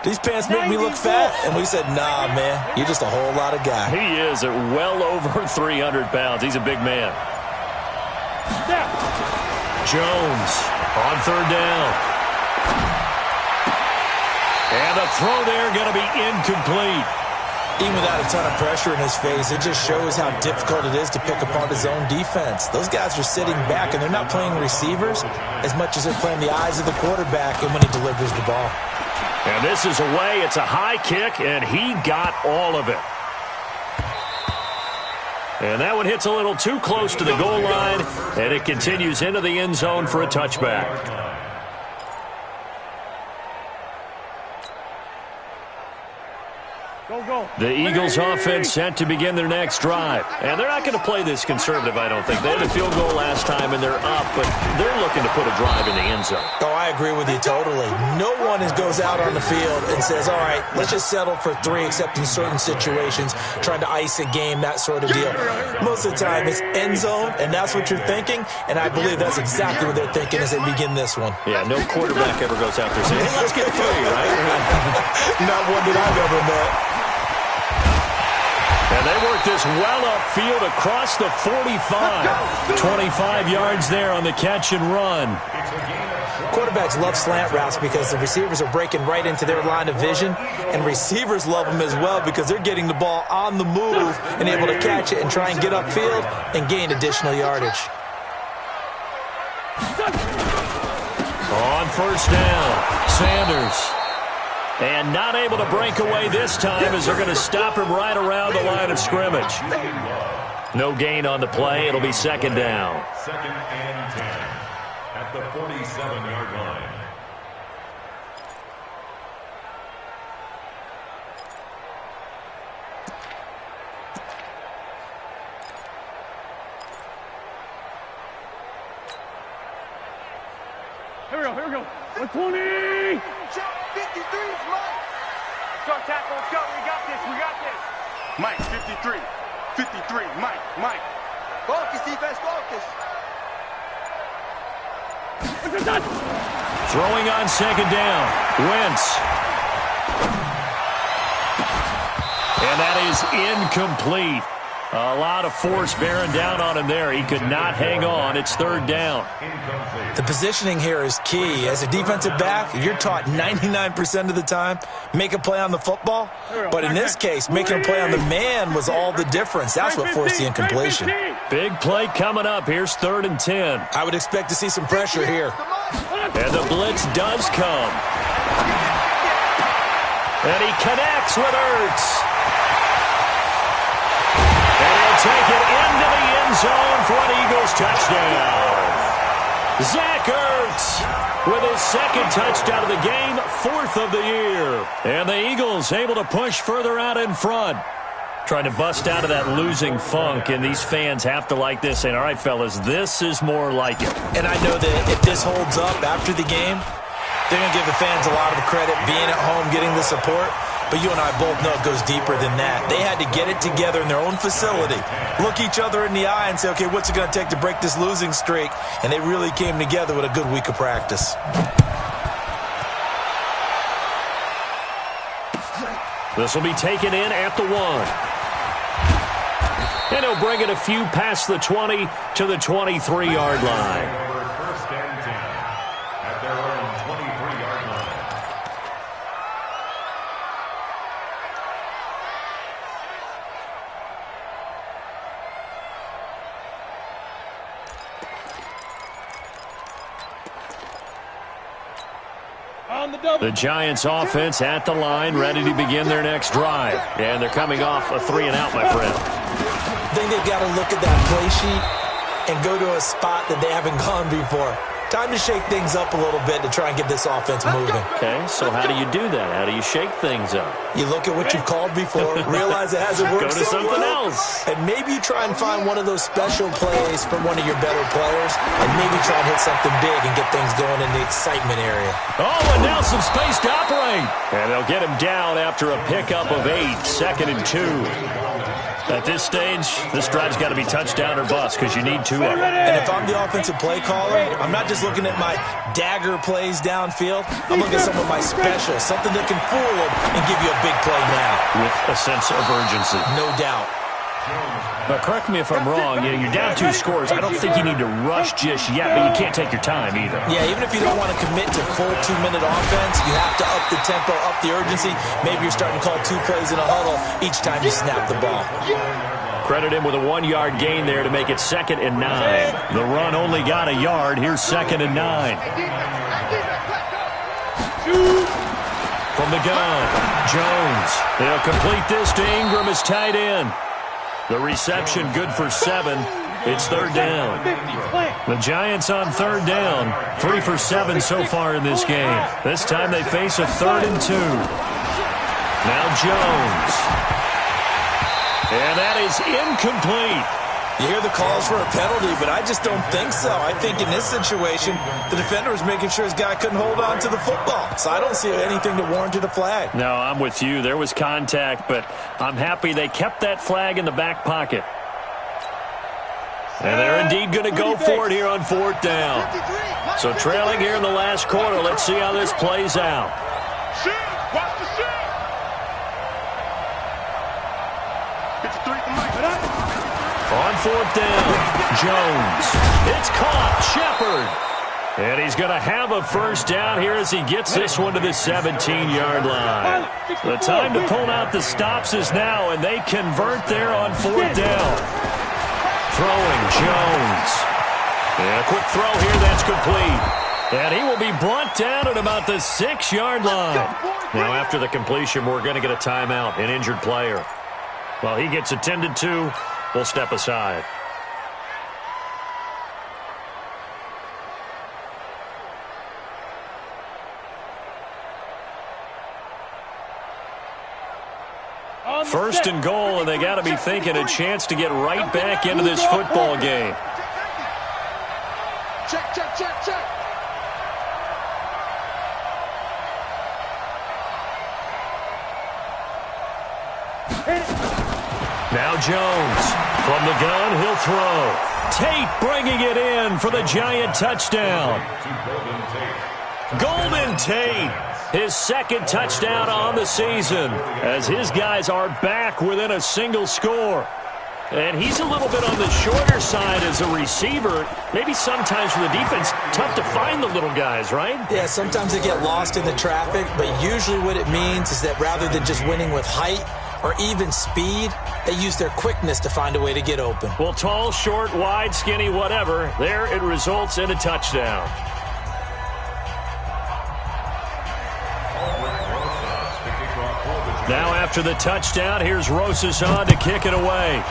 these pants make me look fat. And we said, nah, man, you're just a whole lot of guy. He is at well over 300 pounds. He's a big man. Jones on third down. And the throw there going to be incomplete. Even without a ton of pressure in his face, it just shows how difficult it is to pick apart his own defense. Those guys are sitting back, and they're not playing receivers as much as they're playing the eyes of the quarterback and when he delivers the ball. And this is away. It's a high kick, and he got all of it. And that one hits a little too close to the goal line, and it continues into the end zone for a touchback. The Eagles offense set to begin their next drive. And they're not going to play this conservative, I don't think. They had a field goal last time, and they're up, but they're looking to put a drive in the end zone. Oh, I agree with you totally. No one goes out on the field and says, all right, let's just settle for 3, except in certain situations, trying to ice a game, that sort of deal. Most of the time, it's end zone, and that's what you're thinking, and I believe that's exactly what they're thinking as they begin this one. Yeah, no quarterback ever goes out there saying, hey, let's get 3, right? Not one that I've ever met. And they work this well upfield across the 45. 25 yards there on the catch and run. Quarterbacks love slant routes because the receivers are breaking right into their line of vision, and receivers love them as well because they're getting the ball on the move and able to catch it and try and get upfield and gain additional yardage. On first down, Sanders. And not able to break away this time as they're going to stop him right around the line of scrimmage. No gain on the play. It'll be second down. Second and 10 at the 47-yard line. Here we go. 120! 53 is Mike. Start tackle, let's go. We got this. Mike, 53. 53, Mike. Focus, defense, focus. Throwing on second down. Wentz. And that is incomplete. A lot of force bearing down on him there. He could not hang on. It's third down. The positioning here is key. As a defensive back, you're taught 99% of the time, make a play on the football. But in this case, making a play on the man was all the difference. That's what forced the incompletion. Big play coming up. Here's 3rd and 10. I would expect to see some pressure here. And the blitz does come. And he connects with Ertz. And he'll take it into the end zone for an Eagles touchdown. Zach Ertz with his second touchdown of the game, 4th of the year. And the Eagles able to push further out in front. Trying to bust out of that losing funk, and these fans have to like this, saying, all right, fellas, this is more like it. And I know that if this holds up after the game, they're going to give the fans a lot of credit being at home, getting the support. But you and I both know it goes deeper than that. They had to get it together in their own facility, look each other in the eye and say, okay, what's it going to take to break this losing streak? And they really came together with a good week of practice. This will be taken in at the 1. And he'll bring it a few past the 20 to the 23-yard line. First and 10 at their own 23-yard line. The Giants offense at the line, ready to begin their next drive. And they're coming off a 3-and-out, my friend. I think they've got to look at that play sheet and go to a spot that they haven't gone before. Time to shake things up a little bit to try and get this offense moving. Okay, so how do you do that? How do you shake things up? You look at what you've called before, realize it hasn't worked Go to so something well, else. and maybe you try and find one of those special plays from one of your better players, and maybe try and hit something big and get things going in the excitement area. Oh, and now some space to operate. And they'll get him down after a pickup of 8, 2nd and 2. At this stage, this drive's got to be touchdown or bust because you need 2 of them. And if I'm the offensive play caller, I'm not just looking at my dagger plays downfield. I'm looking at some of my specials, something that can fool them and give you a big play now. With a sense of urgency. No doubt. But correct me if I'm wrong, you're down 2 scores. I don't think you need to rush just yet, but you can't take your time either. Yeah, even if you don't want to commit to full 2-minute offense, you have to up the tempo, up the urgency. Maybe you're starting to call 2 plays in a huddle each time you snap the ball. Credit him with a 1-yard gain there to make it 2nd and 9. The run only got a yard. Here's 2nd and 9. From the gun, Jones. They'll complete this to Ingram as tight end. The reception good for 7. It's 3rd down. The Giants on 3rd down. 3 for 7 so far in this game. This time they face a 3rd and 2. Now Jones. And that is incomplete. You hear the calls for a penalty, but I just don't think so. I think in this situation, the defender was making sure his guy couldn't hold on to the football. So I don't see anything that warranted a flag. No, I'm with you. There was contact, but I'm happy they kept that flag in the back pocket. And they're indeed going to go for it here on 4th down. So trailing here in the last quarter, let's see how this plays out. Watch the shoot. It's a 3 from Mike. On 4th down, Jones. It's caught. Shepard. And he's going to have a 1st down here as he gets this one to the 17-yard line. The time to pull out the stops is now, and they convert there on 4th down. Throwing, Jones. And a quick throw here that's complete. And he will be brought down at about the 6-yard line. Now, after the completion, we're going to get a timeout, an injured player. Well, he gets attended to. We'll step aside. First and goal, and they got to be thinking a chance to get right back into this football game. Check, check, check, check. Now Jones from the gun, he'll throw. Tate bringing it in for the Giant touchdown. Golden Tate, his 2nd touchdown on the season, as his guys are back within a single score. And he's a little bit on the shorter side as a receiver. Maybe sometimes for the defense, tough to find the little guys, right? Yeah, sometimes they get lost in the traffic, but usually what it means is that rather than just winning with height or even speed, they use their quickness to find a way to get open. Well, tall, short, wide, skinny, whatever, there it results in a touchdown. Now after the touchdown, here's Rosas on to kick it away.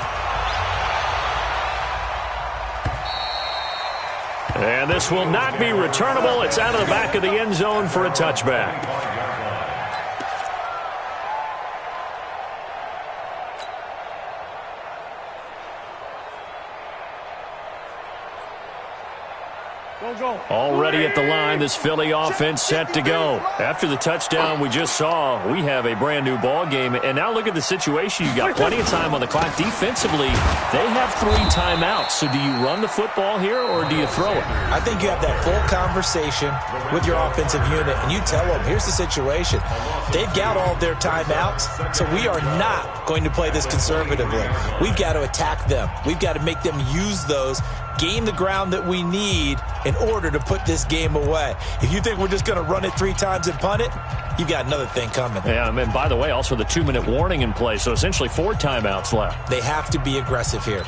And this will not be returnable. It's out of the back of the end zone for a touchback. Already at the line, this Philly offense set to go. After the touchdown we just saw, we have a brand new ball game. And now look at the situation. You've got plenty of time on the clock. Defensively, they have 3 timeouts. So do you run the football here or do you throw it? I think you have that full conversation with your offensive unit, and you tell them, here's the situation. They've got all their timeouts, so we are not going to play this conservatively. We've got to attack them. We've got to make them use those, gain the ground that we need in order to put this game away. If you think we're just going to run it 3 times and punt it, you've got another thing coming. Yeah, and by the way, also the 2-minute warning in play, so essentially 4 timeouts left. They have to be aggressive here.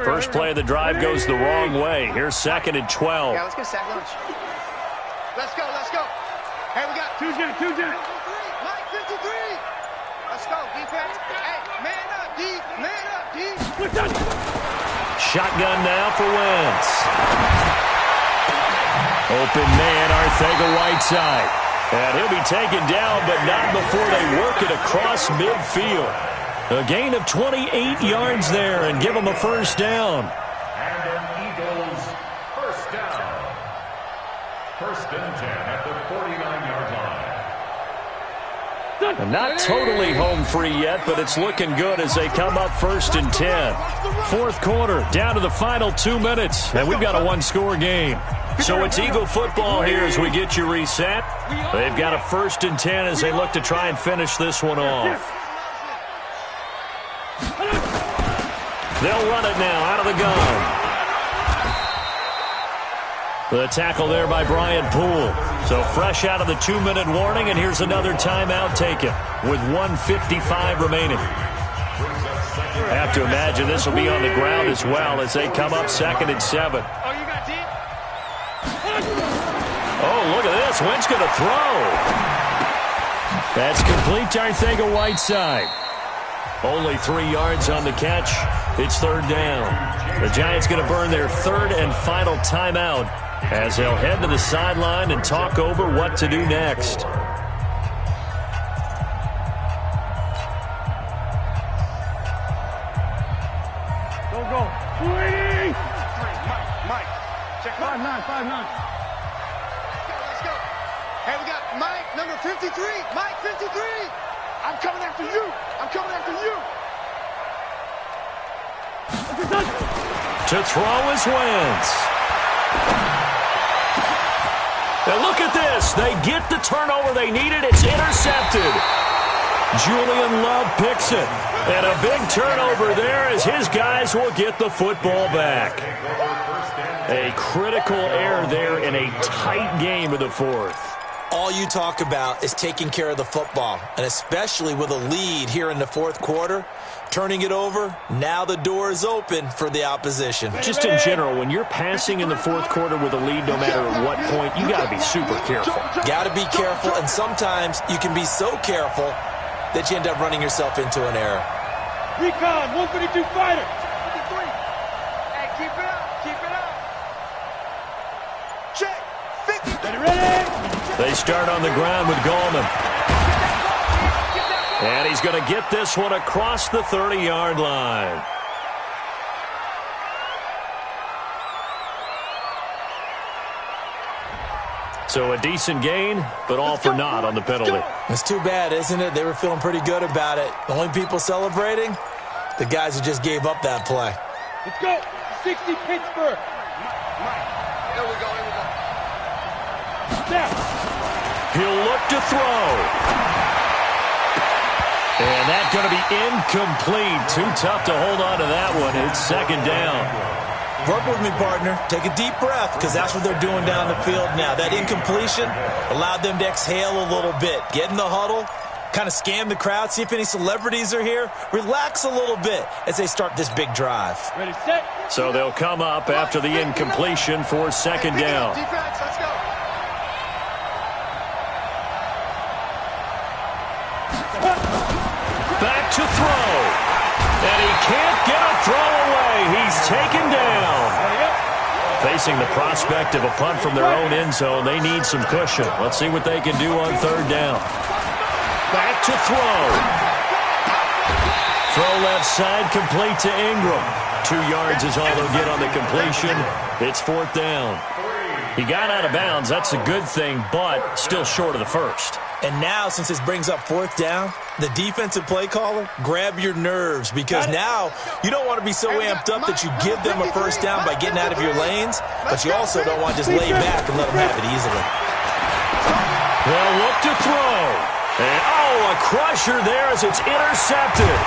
First play of the drive goes the wrong way. Here's 2nd and 12. Yeah, let's get sack lunch. Let's go, let's go. Hey, we got 2 J. Mike 53. Let's go, defense. Hey, man up, D. Man up, D. Shotgun now for Wentz. Open man, Arcega-Whiteside. And he'll be taken down, but not before they work it across midfield. A gain of 28 yards there and give them a 1st down. And an Eagles 1st down. 1st and 10 at the 49-yard line. And not totally home free yet, but it's looking good as they come up 1st and 10. Fourth quarter, down to the final 2 minutes, and we've got a one-score game. So it's Eagle football here as we get you reset. They've got a 1st and 10 as they look to try and finish this one off. They'll run it now out of the gun. The tackle there by Brian Poole. So fresh out of the 2-minute warning, and here's another timeout taken with 1:55 remaining. I have to imagine this will be on the ground as well as they come up 2nd and 7. Oh, look at this. Wentz going to throw. That's complete to Arcega-Whiteside. Only 3 yards on the catch. It's 3rd down. The Giants going to burn their 3rd and final timeout as they'll head to the sideline and talk over what to do next. Go. 280. Mike. Check 5'9", 5'9". Let's go. Hey, we got Mike, number 53. Mike, 53. I'm coming after you. To throw is Wentz. And look at this. They get the turnover they needed. It's intercepted. Julian Love picks it. And a big turnover there as his guys will get the football back. A critical error there in a tight game of the 4th. All you talk about is taking care of the football, and especially with a lead here in the 4th quarter. Turning it over, now the door is open for the opposition. Just in general, when you're passing in the 4th quarter with a lead, no matter at what point, you got to be super careful. Got to be careful, and sometimes you can be so careful that you end up running yourself into an error. Recon, 152 fighter. 53. Hey, keep it up. Check. 50. Ready? They start on the ground with Gallman. And he's going to get this one across the 30-yard line. So a decent gain, but all for naught on the penalty. It's too bad, isn't it? They were feeling pretty good about it. The only people celebrating, the guys who just gave up that play. Let's go. 60 Pittsburgh. Mike. Here we go. Snap. He'll look to throw. And that's going to be incomplete. Too tough to hold on to that one. It's 2nd down. Work with me, partner. Take a deep breath, because that's what they're doing down the field now. That incompletion allowed them to exhale a little bit. Get in the huddle, kind of scan the crowd, see if any celebrities are here. Relax a little bit as they start this big drive. Ready, set. So they'll come up after the incompletion for 2nd down. Defense, let's go. Back to throw. And he can't get a throw away. He's taken down. Facing the prospect of a punt from their own end zone, they need some cushion. Let's see what they can do on 3rd down. Back to throw. Throw left side, complete to Ingram. 2 yards is all they'll get on the completion. It's 4th down. He got out of bounds. That's a good thing, but still short of the 1st. And now, since this brings up 4th down, the defensive play caller, grab your nerves, because now you don't want to be so amped up that you give them a 1st down by getting out of your lanes, but you also don't want to just lay back and let them have it easily. They'll look to throw. And, a crusher there as it's intercepted.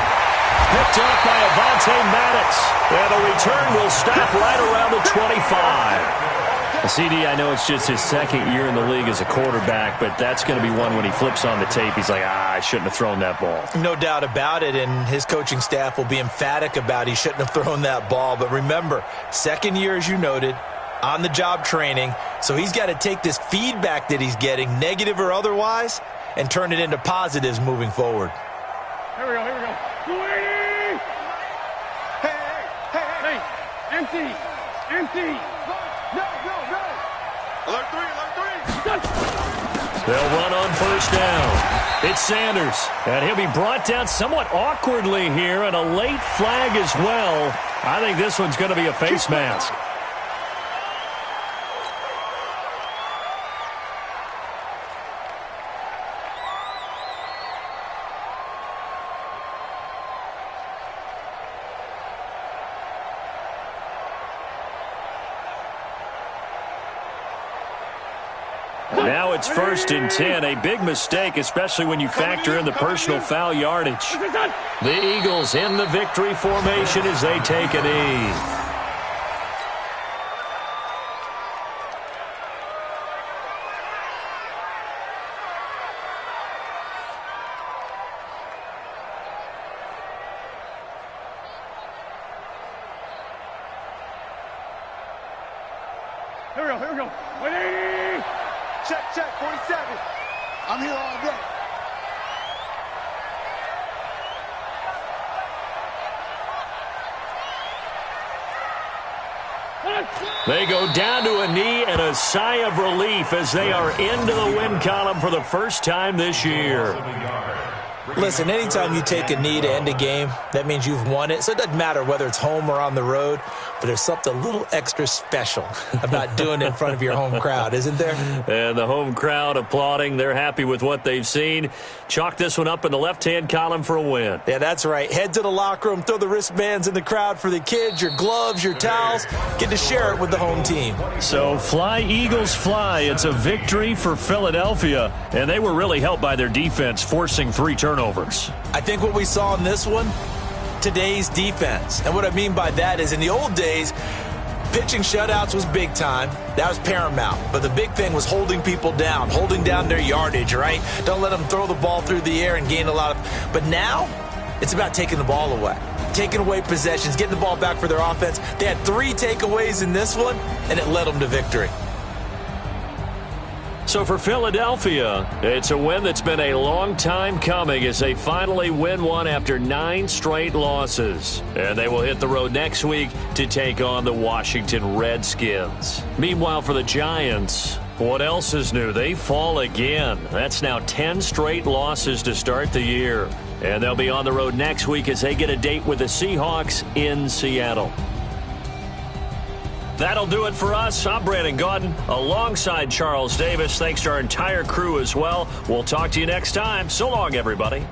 Picked up by Avonte Maddox. And the return will stop right around the 25. CD, I know it's just his 2nd year in the league as a quarterback, but that's going to be one when he flips on the tape. He's like, I shouldn't have thrown that ball. No doubt about it, and his coaching staff will be emphatic about he shouldn't have thrown that ball. But remember, 2nd year, as you noted, on-the-job training, so he's got to take this feedback that he's getting, negative or otherwise, and turn it into positives moving forward. Here we go. 280. Hey. Empty. No. Alert 3. They'll run on 1st down. It's Sanders, and he'll be brought down somewhat awkwardly here, and a late flag as well. I think this one's going to be a face mask. Now it's 1st and 10, a big mistake, especially when you factor in the personal foul yardage. The Eagles in the victory formation as they take a knee. Here we go. 180. Check, 47. I'm here all day. They go down to a knee and a sigh of relief as they are into the win column for the first time this year. Listen, anytime you take a knee to end a game, that means you've won it. So it doesn't matter whether it's home or on the road, but there's something a little extra special about doing it in front of your home crowd, isn't there? And the home crowd applauding. They're happy with what they've seen. Chalk this one up in the left-hand column for a win. Yeah, that's right. Head to the locker room, throw the wristbands in the crowd for the kids, your gloves, your towels. Get to share it with the home team. So fly, Eagles, fly. It's a victory for Philadelphia, and they were really helped by their defense, forcing 3 turnovers. I think what we saw in this one, today's defense. And what I mean by that is in the old days, pitching shutouts was big time. That was paramount. But the big thing was holding people down, holding down their yardage, right? Don't let them throw the ball through the air and gain a lot of... But now, it's about taking the ball away. Taking away possessions, getting the ball back for their offense. They had 3 takeaways in this one, and it led them to victory. So for Philadelphia, it's a win that's been a long time coming as they finally win one after 9 straight losses. And they will hit the road next week to take on the Washington Redskins. Meanwhile, for the Giants, what else is new? They fall again. That's now 10 straight losses to start the year. And they'll be on the road next week as they get a date with the Seahawks in Seattle. That'll do it for us. I'm Brandon Gaudin alongside Charles Davis. Thanks to our entire crew as well. We'll talk to you next time. So long, everybody.